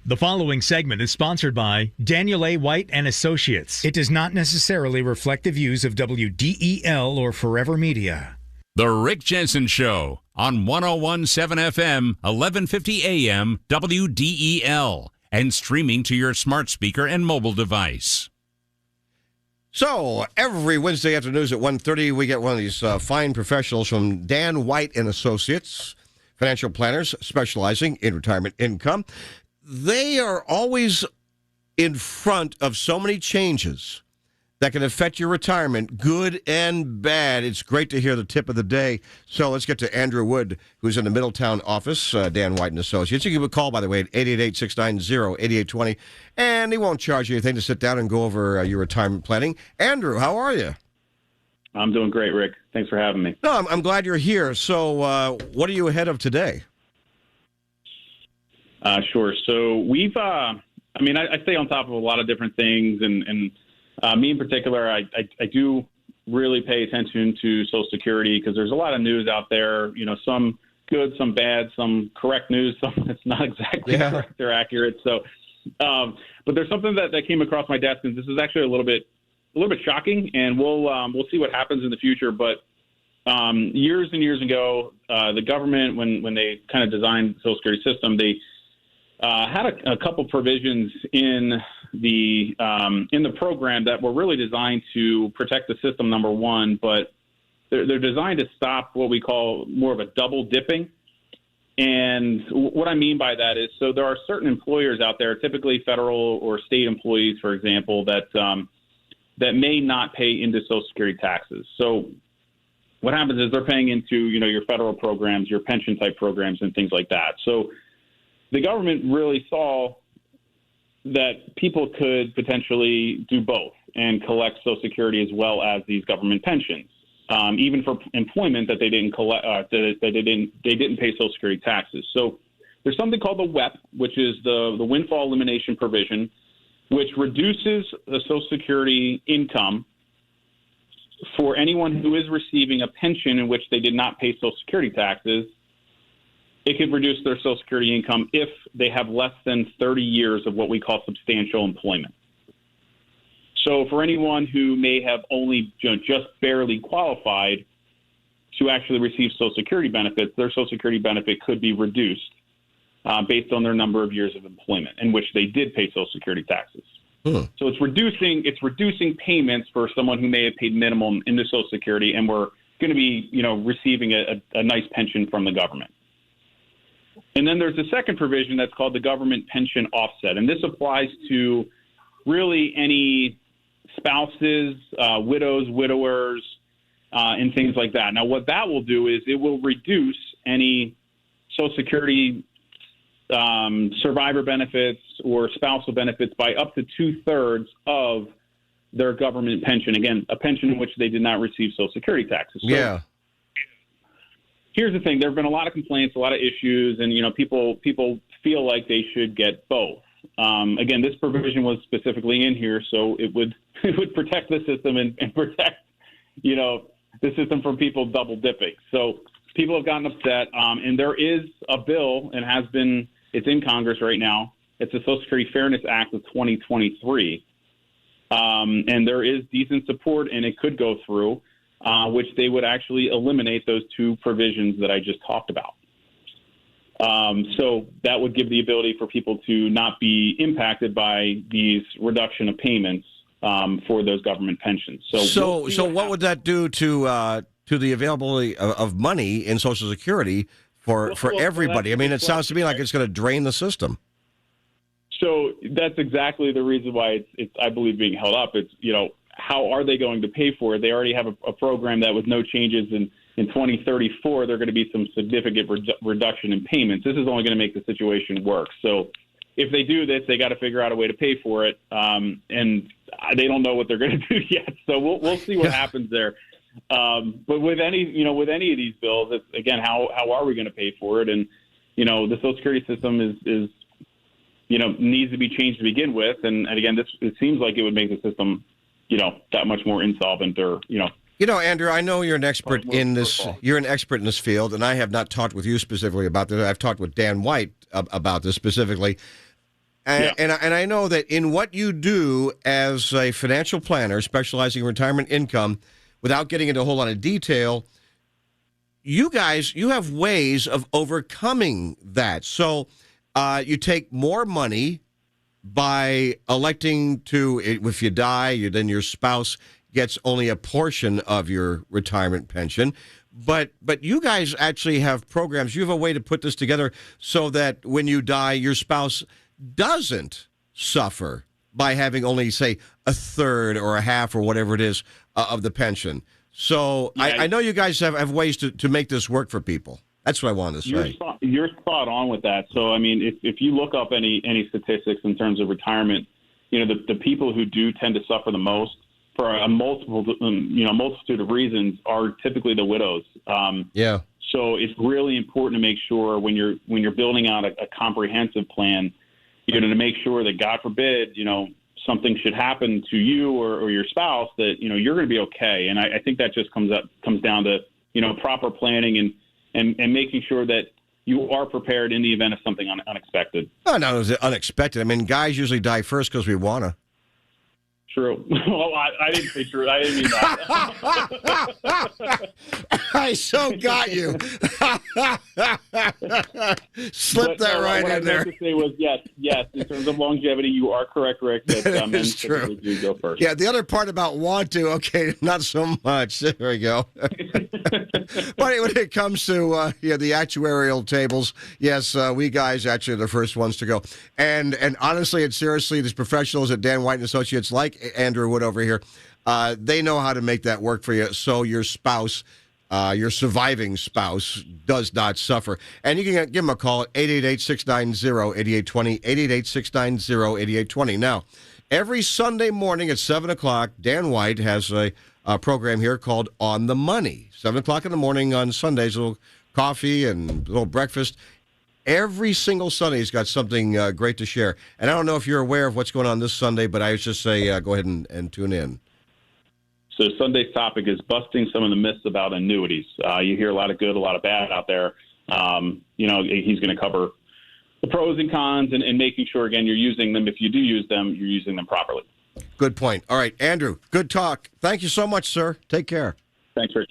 The following segment is sponsored by Daniel A. White and Associates. It does not necessarily reflect the views of WDEL or Forever Media. The Rick Jensen Show on 101.7 FM, 1150 AM, WDEL, and streaming to your smart speaker and mobile device. So, every Wednesday afternoons at 1:30, we get one of these fine professionals from Dan White and Associates, financial planners specializing in retirement income. They are always in front of so many changes that can affect your retirement, good and bad. It's great to hear the tip of the day. So let's get to Andrew Wood, who's in the Middletown office, Dan White and Associates. You can give a call, by the way, at 888-690-8820, and they won't charge you anything to sit down and go over your retirement planning. Andrew, how are you? I'm doing great, Rick. Thanks for having me. No, I'm glad you're here. So what are you ahead of today? Sure. So we've, I stay on top of a lot of different things, and me in particular, I do really pay attention to Social Security because there's a lot of news out there, some good, some bad, some correct news, some that's not exactly correct or accurate. So, but there's something that came across my desk, and this is actually a little bit shocking, and we'll see what happens in the future. But years and years ago, the government, when they kind of designed the Social Security system, they had a couple provisions in the program that were really designed to protect the system, number one, but they're designed to stop what we call more of a double dipping. And what I mean by that is, so there are certain employers out there, typically federal or state employees, for example, that may not pay into Social Security taxes. So what happens is they're paying into, your federal programs, your pension type programs and things like that. So the government really saw that people could potentially do both and collect Social Security as well as these government pensions, even for employment that they didn't collect, they didn't pay Social Security taxes. So there's something called the WEP, which is the windfall elimination provision, which reduces the Social Security income for anyone who is receiving a pension in which they did not pay Social Security taxes. It could reduce their Social Security income if they have less than 30 years of what we call substantial employment. So for anyone who may have only just barely qualified to actually receive Social Security benefits, their Social Security benefit could be reduced based on their number of years of employment in which they did pay Social Security taxes. So it's reducing payments for someone who may have paid minimum into Social Security and were going to be receiving a nice pension from the government. And then there's a second provision that's called the government pension offset. And this applies to really any spouses, widows, widowers, and things like that. Now, what that will do is it will reduce any Social Security survivor benefits or spousal benefits by up to 2/3 of their government pension. Again, a pension in which they did not receive Social Security taxes. So, here's the thing. There have been a lot of complaints, a lot of issues, and, people feel like they should get both. Again, this provision was specifically in here, so it would protect the system and protect, the system from people double dipping. So people have gotten upset, and there is a bill, and it's in Congress right now. It's the Social Security Fairness Act of 2023. And there is decent support, and it could go through. Which they would actually eliminate those two provisions that I just talked about. So that would give the ability for people to not be impacted by these reduction of payments for those government pensions. So what would that do to the availability of money in Social Security for everybody? I mean, it sounds to me like it's going to drain the system. So that's exactly the reason why it's I believe, being held up. It's, how are they going to pay for it? They already have a program that with no changes in 2034, there are going to be some significant reduction in payments. This is only going to make the situation worse. So if they do this, they got to figure out a way to pay for it. And they don't know what they're going to do yet. So we'll see what happens there. But with any of these bills, it's, again, how are we going to pay for it? And, the Social Security system is needs to be changed to begin with. And again, it seems like it would make the system that much more insolvent or, Andrew, I know you're an expert in this. You're an expert in this field, and I have not talked with you specifically about this. I've talked with Dan White about this specifically. And I know that in what you do as a financial planner specializing in retirement income, without getting into a whole lot of detail, you have ways of overcoming that. So you take more money by electing to, if you die, then your spouse gets only a portion of your retirement pension. But you guys actually have programs. You have a way to put this together so that when you die, your spouse doesn't suffer by having only, say, a third or a half or whatever it is of the pension. So yeah, I know you guys have ways to make this work for people. That's what I wanted to say. You're spot on with that. So, I mean, if you look up any statistics in terms of retirement, the people who do tend to suffer the most for a multitude of reasons are typically the widows. Yeah. So it's really important to make sure when you're building out a comprehensive plan, to make sure that, God forbid, something should happen to you or your spouse, that you're going to be okay. And I think that just comes down to proper planning and making sure that you are prepared in the event of something unexpected. Oh, no, it was unexpected. I mean, guys usually die first because we want to. True. Well, I didn't say true. I didn't mean that. I so got you. Slipped that right in there. What I meant to say was yes. In terms of longevity, you are correct, Rick. That men typically do go first. Yeah, the other part about want to, okay, not so much. There we go. But when it comes to the actuarial tables, yes, we guys actually are the first ones to go. And honestly and seriously, these professionals at Dan White and Associates, like Andrew Wood over here, they know how to make that work for you so your spouse, your surviving spouse, does not suffer. And you can give them a call at 888-690-8820, 888-690-8820. Now, every Sunday morning at 7 o'clock, Dan White has a program here called On the Money. 7 o'clock in the morning on Sundays, a little coffee and a little breakfast. Every single Sunday, he's got something great to share. And I don't know if you're aware of what's going on this Sunday, but I would just say go ahead and tune in. So Sunday's topic is busting some of the myths about annuities. You hear a lot of good, a lot of bad out there. He's going to cover the pros and cons and making sure, again, you're using them. If you do use them, you're using them properly. Good point. All right, Andrew, good talk. Thank you so much, sir. Take care. Thanks, Rich.